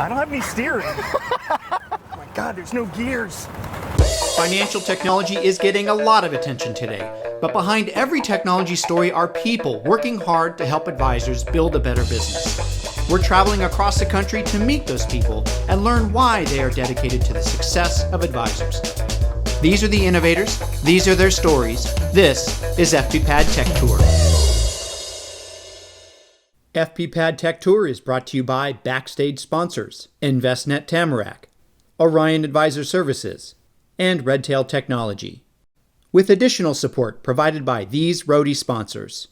I don't have any steering. Oh my God, there's no gears. Financial technology is getting a lot of attention today, but behind every technology story are people working hard to help advisors build a better business. We're traveling across the country to meet those people and learn why they are dedicated to the success of advisors. These are the innovators, these are their stories. This is FPPad Tech Tour. FPPad Tech Tour is brought to you by Backstage sponsors, InvestNet Tamarack, Orion Advisor Services, and Redtail Technology, with additional support provided by these roadie sponsors.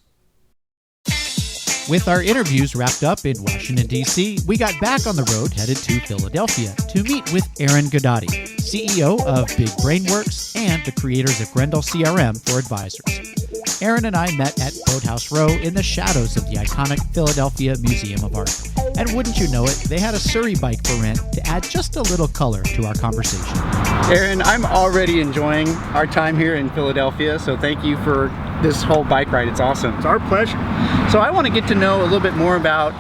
With our interviews wrapped up in Washington, D.C., we got back on the road headed to Philadelphia to meet with Aaron Guidotti, CEO of Big Brainworks and the creators of Grendel CRM for advisors. Aaron and I met at Boathouse Row in the shadows of the iconic Philadelphia Museum of Art. And wouldn't you know it, they had a Surrey bike for rent to add just a little color to our conversation. Aaron, I'm already enjoying our time here in Philadelphia, so thank you for this whole bike ride. It's awesome. It's our pleasure. So I want to get to know a little bit more about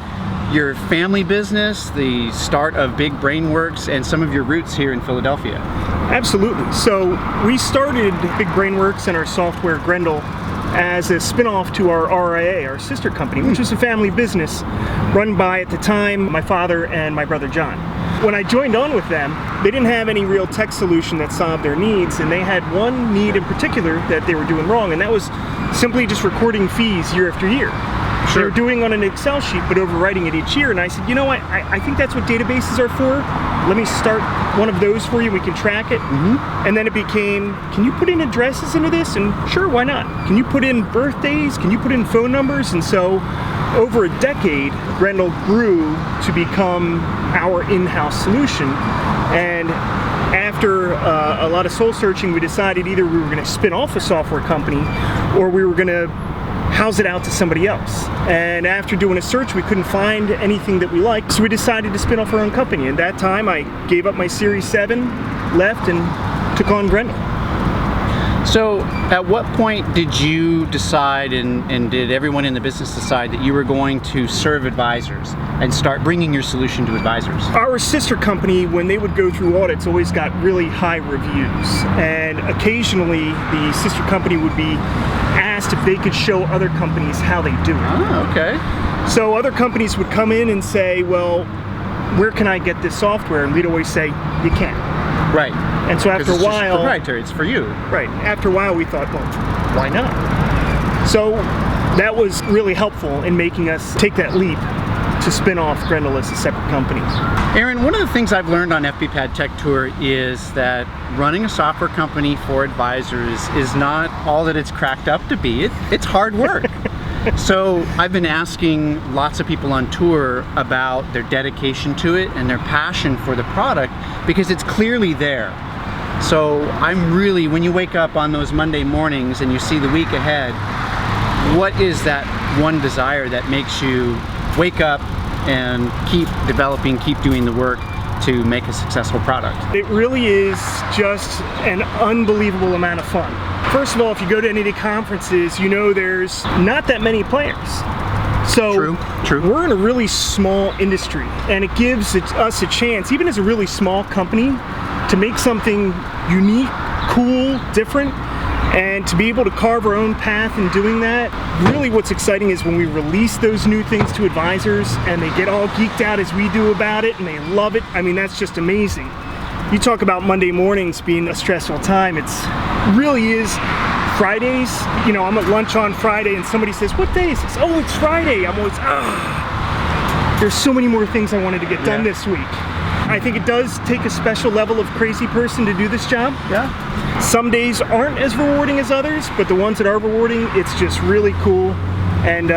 your family business, the start of Big Brainworks, and some of your roots here in Philadelphia. Absolutely. So we started Big Brainworks and our software Grendel as a spin-off to our RIA, our sister company, which was a family business run by, at the time, my father and my brother John. When I joined on with them, they didn't have any real tech solution that solved their needs, and they had one need in particular that they were doing wrong, and that was simply just recording fees year after year. Sure. They were doing on an Excel sheet, but overwriting it each year. And I said, you know what, I think that's what databases are for. Let me start one of those for you. We can track it. And then it became, can you put in addresses into this? And sure, why not? Can you put in birthdays? Can you put in phone numbers? And so over a decade, Grendel grew to become our in-house solution. And after a lot of soul searching, we decided either we were going to spin off a software company or we were going to house it out to somebody else. And after doing a search, we couldn't find anything that we liked, so we decided to spin off our own company. At that time, I gave up my Series 7, left, and took on Grendel. So at what point did you decide, and did everyone in the business decide, that you were going to serve advisors and start bringing your solution to advisors? Our sister company, when they would go through audits, always got really high reviews. And occasionally, the sister company would be asked if they could show other companies how they do it. Oh, okay. So other companies would come in and say, well, where can I get this software? And we'd always say, you can't. Right. And so after a while, it's proprietary, it's for you. Right. After a while, we thought, well, why not? So that was really helpful in making us take that leap to spin off Grendel as a separate company. Aaron, one of the things I've learned on FPPad Tech Tour is that running a software company for advisors is not all that it's cracked up to be. It's hard work. So I've been asking lots of people on tour about their dedication to it and their passion for the product, because it's clearly there. So I'm really, when you wake up on those Monday mornings and you see the week ahead, what is that one desire that makes you wake up and keep developing, keep doing the work to make a successful product? It really is just an unbelievable amount of fun. First of all, if you go to any of the conferences, you know there's not that many players. So True. We're in a really small industry, and it gives us a chance, even as a really small company, to make something unique, cool, different, and to be able to carve our own path in doing that. Really what's exciting is when we release those new things to advisors and they get all geeked out as we do about it and they love it. I mean, that's just amazing. You talk about Monday mornings being a stressful time. It's really is. Fridays, you know, I'm at lunch on Friday and somebody says, what day is this? Oh, it's Friday. I'm always, there's so many more things I wanted to get done this week. I think it does take a special level of crazy person to do this job. Yeah. Some days aren't as rewarding as others, but the ones that are rewarding, it's just really cool, and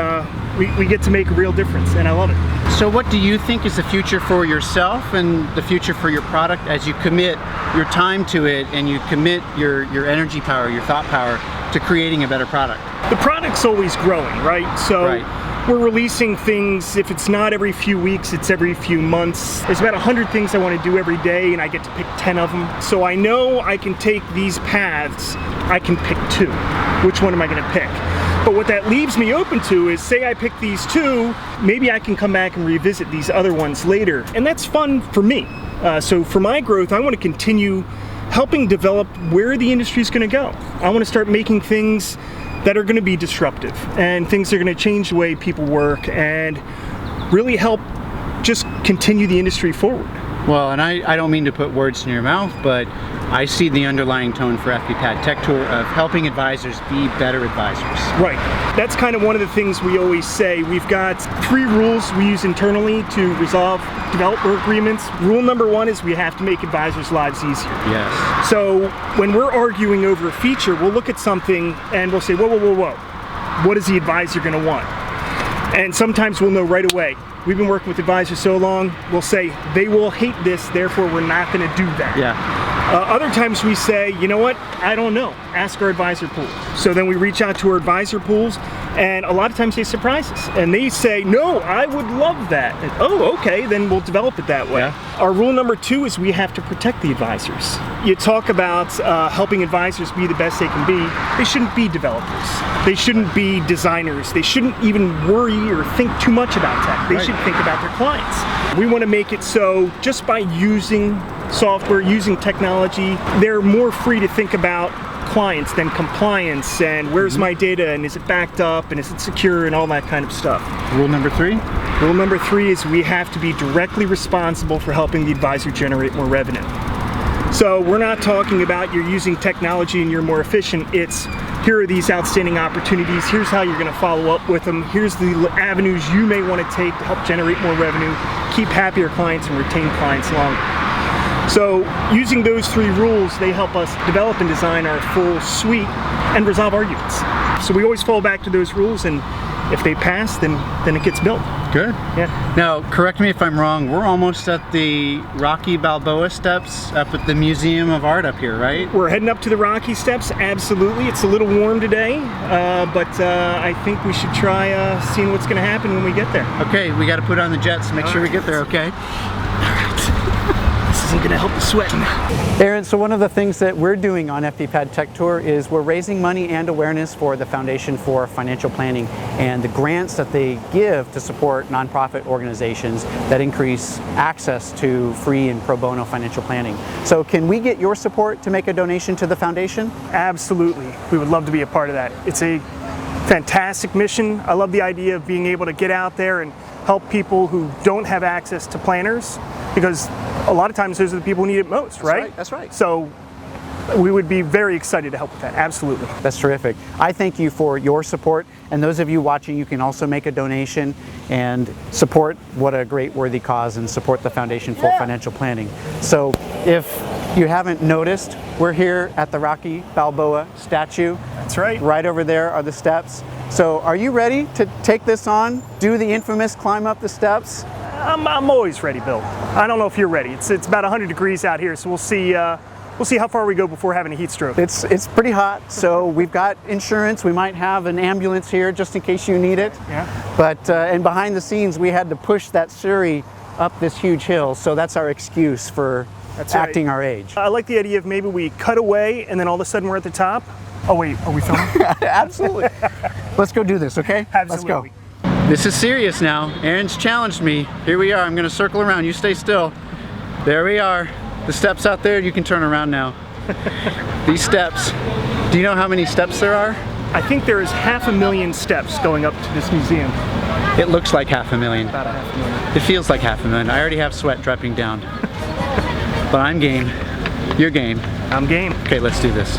we get to make a real difference, and I love it. So what do you think is the future for yourself and the future for your product as you commit your time to it and you commit your energy power, your thought power to creating a better product? The product's always growing, right? So we're releasing things, if it's not every few weeks, it's every few months. There's about 100 things I want to do every day, and I get to pick 10 of them. So I know I can take these paths, I can pick 2. Which one am I going to pick? But what that leaves me open to is, say I pick these two, maybe I can come back and revisit these other ones later. And that's fun for me. So for my growth, I want to continue helping develop where the industry is going to go. I want to start making things that are going to be disruptive and things that are going to change the way people work and really help just continue the industry forward. Well, and I don't mean to put words in your mouth, but I see the underlying tone for FPPad Tech Tour of helping advisors be better advisors. Right. That's kind of one of the things we always say. We've got 3 rules we use internally to resolve developer agreements. Rule number 1 is we have to make advisors' lives easier. Yes. So when we're arguing over a feature, we'll look at something and we'll say, whoa, whoa, whoa, whoa. What is the advisor going to want? And sometimes we'll know right away. We've been working with advisors so long, we'll say, they will hate this, therefore we're not going to do that. Yeah. Other times we say, you know what, I don't know, ask our advisor pool. So then we reach out to our advisor pools, and a lot of times they surprise us. And they say, no, I would love that. And, oh, okay, then we'll develop it that way. Yeah. Our rule number 2 is we have to protect the advisors. You talk about helping advisors be the best they can be. They shouldn't be developers. They shouldn't be designers. They shouldn't even worry or think too much about tech. They should think about their clients. We want to make it so just by using software, using technology, they're more free to think about clients than compliance and where's my data and is it backed up and is it secure and all that kind of stuff. Rule number 3? Rule number 3 is we have to be directly responsible for helping the advisor generate more revenue. So we're not talking about you're using technology and you're more efficient. It's here are these outstanding opportunities, here's how you're going to follow up with them, here's the avenues you may want to take to help generate more revenue, keep happier clients and retain clients longer. So using those 3 rules, they help us develop and design our full suite and resolve arguments. So we always fall back to those rules, and if they pass, then it gets built. Good. Yeah. Now, correct me if I'm wrong, we're almost at the Rocky Balboa steps up at the Museum of Art up here, right? We're heading up to the Rocky Steps, absolutely. It's a little warm today, but I think we should try seeing what's going to happen when we get there. Okay, we got to put on the jets to make sure we get there, okay? This isn't going to help the sweat. Aaron, so one of the things that we're doing on FPPad Tech Tour is we're raising money and awareness for the Foundation for Financial Planning and the grants that they give to support nonprofit organizations that increase access to free and pro bono financial planning. So can we get your support to make a donation to the foundation? Absolutely. We would love to be a part of that. It's a fantastic mission. I love the idea of being able to get out there and help people who don't have access to planners, because a lot of times those are the people who need it most, right? That's right. So we would be very excited to help with that, absolutely. That's terrific. I thank you for your support, and those of you watching, you can also make a donation and support what a great worthy cause and support the Foundation for Financial Planning. So if you haven't noticed, we're here at the Rocky Balboa statue. That's right. Right over there are the steps. So are you ready to take this on, do the infamous climb up the steps? I'm always ready, Bill. I don't know if you're ready. It's about 100 degrees out here, so we'll see how far we go before having a heat stroke. It's pretty hot, so we've got insurance. We might have an ambulance here just in case you need it. Yeah. But and behind the scenes, we had to push that Surrey up this huge hill, so that's our excuse for acting our age. I like the idea of maybe we cut away and then all of a sudden we're at the top. Oh wait, are we filming? Absolutely. Let's go do this, okay? Absolutely. Let's go. This is serious now. Aaron's challenged me. Here we are. I'm going to circle around. You stay still. There we are. The steps out there. You can turn around now. These steps. Do you know how many steps there are? I think there is 500,000 steps going up to this museum. It looks like 500,000. About 500,000. It feels like 500,000. I already have sweat dropping down. But I'm game. You're game. I'm game. Okay, let's do this.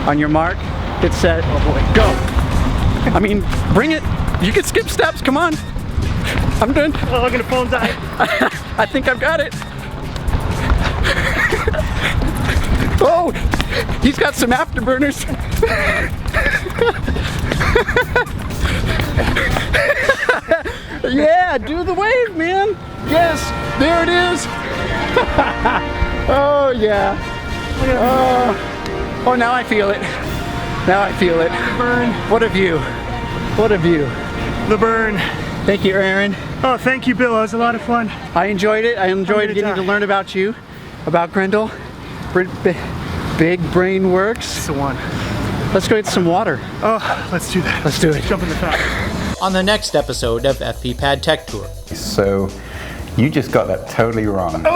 On your mark, get set, Oh boy. go. I mean, bring it. You can skip steps, come on. I'm done. Oh, I'm gonna fall and die. I think I've got it. Oh, he's got some afterburners. Yeah, do the wave, man. Yes, there it is. Oh, yeah. Oh, now I feel it. Now I feel it. Burn. What a view. What a view. The burn. Thank you, Aaron. Oh, thank you, Bill. It was a lot of fun. I enjoyed it. I enjoyed getting to learn about you, about Grendel, Big Brain Works. It's the one. Let's go get some water. Oh, let's do that. Let's do it. Jump in the fountain. On the next episode of FPPad Tech Tour. So you just got that totally wrong. Oh!